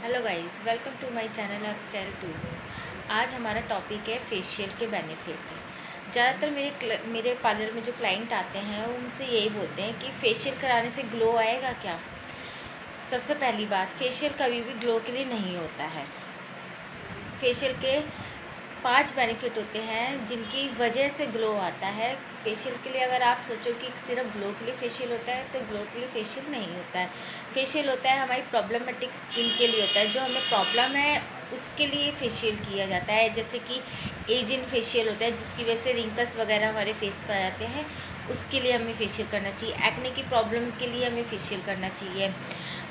Hello guys, welcome to my channel lifestyle two. आज हमारा topic है फेशियल के बेनिफिट। ज़्यादातर मेरे पार्लर में जो क्लाइंट आते हैं वो मुझसे यही बोलते हैं कि फेशियल कराने से ग्लो आएगा क्या। सबसे पहली बात, फेशियल कभी भी ग्लो के लिए नहीं होता है। फेशियल के 5 बेनिफिट होते हैं जिनकी वजह से ग्लो आता है। फेशियल के लिए अगर आप सोचो कि सिर्फ ग्लो के लिए फेशियल होता है, तो ग्लो के लिए फेशियल नहीं होता है। फेशियल होता है हमारी प्रॉब्लमेटिक स्किन के लिए होता है, जो हमें प्रॉब्लम है उसके लिए फेशियल किया जाता है। जैसे कि एजिंग फेशियल होता है जिसकी वजह से रिंकल्स वगैरह हमारे फेस पर आ जाते हैं, उसके लिए हमें फेशियल करना चाहिए। एक्ने की प्रॉब्लम के लिए हमें फेशियल करना चाहिए,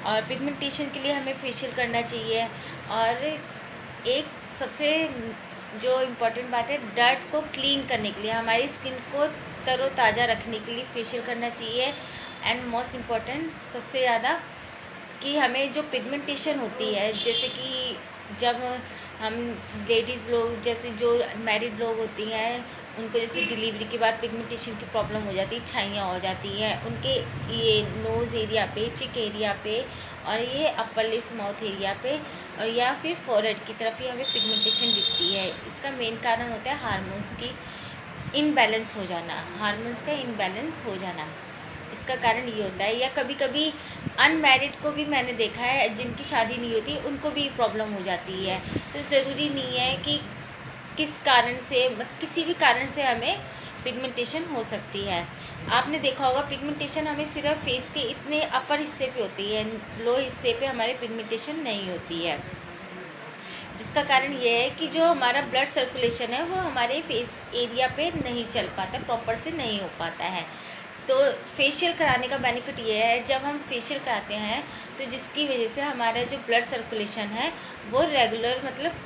और पिगमेंटेशन के लिए हमें फेशियल करना चाहिए। और एक सबसे जो इम्पोर्टेंट बात है, डर्ट को क्लीन करने के लिए, हमारी स्किन को तरोताज़ा रखने के लिए फेशियल करना चाहिए। एंड मोस्ट इम्पॉर्टेंट सबसे ज़्यादा कि हमें जो पिगमेंटेशन होती है, जैसे कि जब हम लेडीज़ लोग, जैसे जो मैरिड लोग होती हैं, उनको जैसे डिलीवरी के बाद पिगमेंटेशन की प्रॉब्लम हो जाती है, छाइयाँ हो जाती हैं उनके ये नोज़ एरिया पे, चिक एरिया पे, और ये अपर लिप्स माउथ एरिया पे, और या फिर फोरहेड की तरफ ही हमें पिगमेंटेशन दिखती है। इसका मेन कारण होता है हार्मोन्स की इनबैलेंस हो जाना, हार्मोन्स का इनबैलेंस हो जाना। इसका कारण ये होता है। या कभी कभी अनमैरिड को भी मैंने देखा है, जिनकी शादी नहीं होती उनको भी प्रॉब्लम हो जाती है। तो ज़रूरी नहीं है कि किस कारण से, मतलब किसी भी कारण से हमें पिगमेंटेशन हो सकती है। आपने देखा होगा पिगमेंटेशन हमें सिर्फ फेस के इतने अपर हिस्से पे होती है, लो हिस्से पे हमारे पिगमेंटेशन नहीं होती है। जिसका कारण ये है कि जो हमारा ब्लड सर्कुलेशन है वो हमारे फेस एरिया पे नहीं चल पाता, प्रॉपर से नहीं हो पाता है। तो फेशियल कराने का बेनिफिट ये है, जब हम फेशियल कराते हैं तो जिसकी वजह से हमारा जो ब्लड सर्कुलेशन है वो रेगुलर, मतलब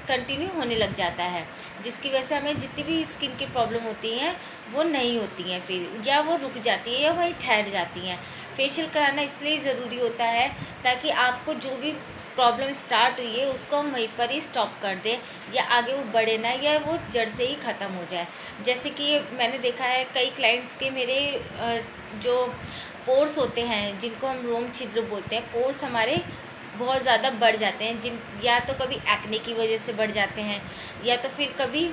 कंटिन्यू होने लग जाता है, जिसकी वजह से हमें जितनी भी स्किन की प्रॉब्लम होती हैं वो नहीं होती हैं फिर, या वो रुक जाती है या वहीं ठहर जाती हैं। फेशियल कराना इसलिए ज़रूरी होता है ताकि आपको जो भी प्रॉब्लम स्टार्ट हुई है उसको हम वहीं पर ही स्टॉप कर दें, या आगे वो बढ़े ना, या वो जड़ से ही ख़त्म हो जाए। जैसे कि मैंने देखा है कई क्लाइंट्स के मेरे जो पोर्स होते हैं, जिनको हम रोम छिद्र बोलते हैं, पोर्स हमारे बहुत ज़्यादा बढ़ जाते हैं, जिन या तो कभी एक्ने की वजह से बढ़ जाते हैं, या तो फिर कभी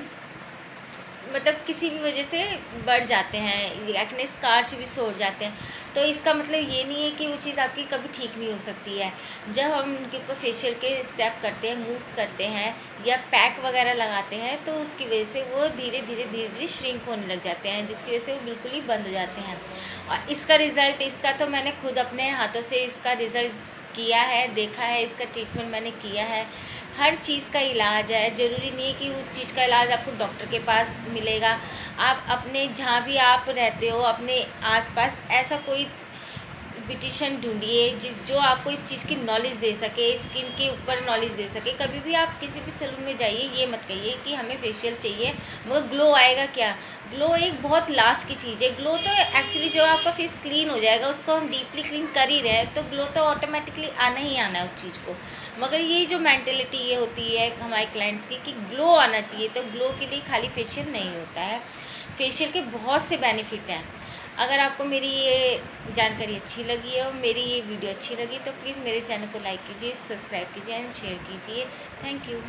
मतलब किसी भी वजह से बढ़ जाते हैं, एक्ने स्कार्स भी छोड़ जाते हैं। तो इसका मतलब ये नहीं है कि वो चीज़ आपकी कभी ठीक नहीं हो सकती है। जब हम उनके ऊपर फेशियल के स्टेप करते हैं, मूव्स करते हैं, या पैक वगैरह लगाते हैं, तो उसकी वजह से वो धीरे धीरे श्रिंक होने लग जाते हैं, जिसकी वजह से वो बिल्कुल ही बंद हो जाते हैं। और इसका रिज़ल्ट, इसका तो मैंने खुद अपने हाथों से इसका रिज़ल्ट किया है, देखा है, इसका ट्रीटमेंट मैंने किया है। हर चीज़ का इलाज है, ज़रूरी नहीं है कि उस चीज़ का इलाज आपको डॉक्टर के पास मिलेगा। आप अपने जहाँ भी आप रहते हो, अपने आसपास ऐसा कोई ब्यूटिशियन ढूंढिए जो आपको इस चीज़ की नॉलेज दे सके, स्किन के ऊपर नॉलेज दे सके। कभी भी आप किसी भी सैलून में जाइए, ये मत कहिए कि हमें फेशियल चाहिए मगर ग्लो आएगा क्या। ग्लो एक बहुत लास्ट की चीज़ है। ग्लो तो एक्चुअली जो आपका फेस क्लीन हो जाएगा, उसको हम डीपली क्लीन कर ही रहे हैं, तो ग्लो तो ऑटोमेटिकली आना ही आना है उस चीज़ को। मगर ये जो मेंटेलिटी ये होती है हमारे क्लाइंट्स की कि ग्लो आना चाहिए, तो ग्लो के लिए खाली फेशियल नहीं होता है। फेशियल के बहुत से बेनिफिट हैं। अगर आपको मेरी ये जानकारी अच्छी लगी है और मेरी ये वीडियो अच्छी लगी, तो प्लीज़ मेरे चैनल को लाइक कीजिए, सब्सक्राइब कीजिए एंड शेयर कीजिए। Thank you.